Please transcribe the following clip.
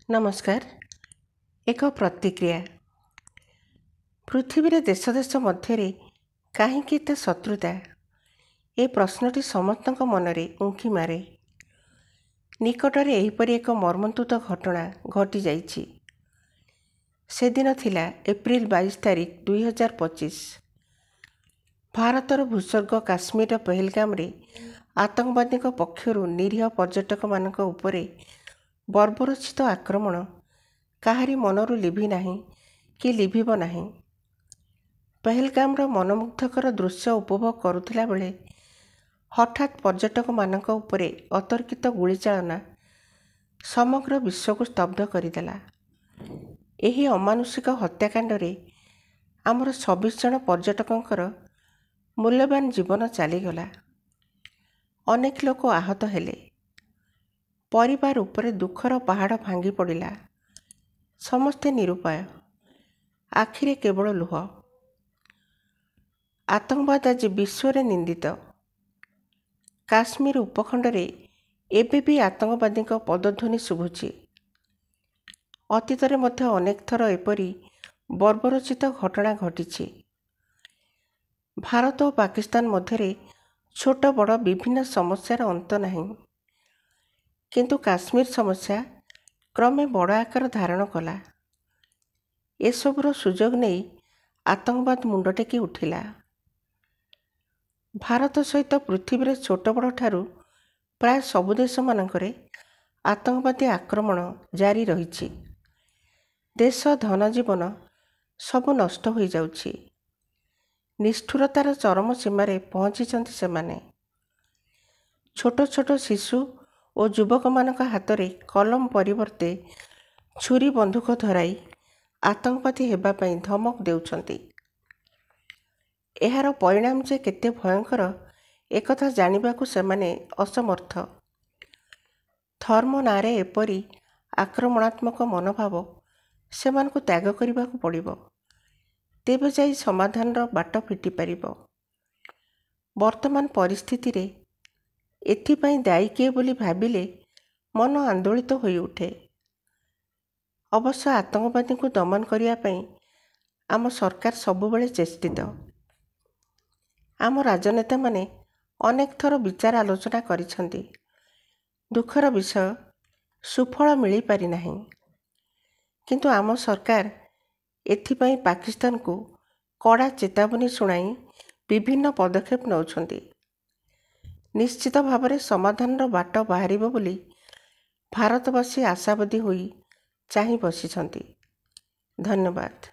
नमस्कार। एक प्रतिक्रिया। पृथ्वी देश देश मध्य कहीं शत्रुता ए प्रश्नटी समस्त मन में उंकी मारे। निकटर एहीपरि एक मर्मन्तुद घटना घटी जाइछि। से दिन थिला एप्रिल 22 तारिख 2025। भारतर भूस्वर्ग काश्मीर पहलगाम रे आतंकवादी पक्षर निरीह पर्यटक मानक उपरे बर्बरचित आक्रमण काहारी मनरू लिभि नाही कि लिभिब नाही। पहलगामर मनमुग्धकर दृश्य उपभोग करुथिला बेले हठात पर्यटक मानक उपरे अतर्कित गुलीचालना समग्र विश्व को स्तब्ध करदेला। एही अमानुषिक हत्याकांडरे आमर 26 जन पर्यटकंकर मूल्यवान जीवन चलीगला। अनेक लोक आहत हेले। परिवार उपरे दुखर पहाड़ भांगी पड़ा। समस्ते निरुपाय, आखिरे केवल लुह। आतंकवाद आज विश्व निंदित। काश्मीर उपखंड रे एबे भी आतंकवादी पदध्वनि शुभुछि। अतीत मध्य अनेक थर एपरी बर्बरचित घटना घटी। भारत और पाकिस्तान मध्य छोट बड़ विभिन्न समस्यार अंत नहीं, किंतु काश्मीर समस्या क्रमे बड़ आकार धारण कला। एसबुर सुजोग नहीं आतंकवाद मुंड टेकी उठिला। भारत सहित पृथ्वी छोट बड़ ठारू प्राय सबु देश मानकरे आतंकवादी आक्रमण जारी रही। देश धन जीवन सबु नष्ट हो जाउछि। निष्ठुरतार चरम सीमारे पहुँची सेमाने। छोट छोट शिशु और युवक मानक हाथ में कलम परिवर्ते छुरी बंदूक धराई आतंकवादी हेबा पई धमक देउछंती। एहार परिणाम जे केते भयंकर एकथा जानिबाकू सेमाने असमर्थ। धर्म नारे एपरी आक्रमणात्मक मनोभाव सेमानकू त्याग करिबाकू पड़िबो। तेबे जाई समाधानर बाट फिटी पारिबो। वर्तमान परिस्थिति रे एथिपाई दायी किए बोली भाबिले मन आंदोलित होई उठे। अवश्य आतंकवादी को दमन करिया पई आम सरकार सबुबले चेष्टित। आम राजनेता माने अनेक थर विचार आलोचना करिसंती। दुखर विषय सुफल मिली पारि नाही। किंतु आम सरकार एथिपाई पाकिस्तान को कड़ा चेतावनी सुनाई विभिन्न पदक्षेप नौछंती। निश्चित भावरे समाधानर बाट बाहरिबो बोली भारतवासी आशावादी होई चाहि बसिछंती। धन्यवाद।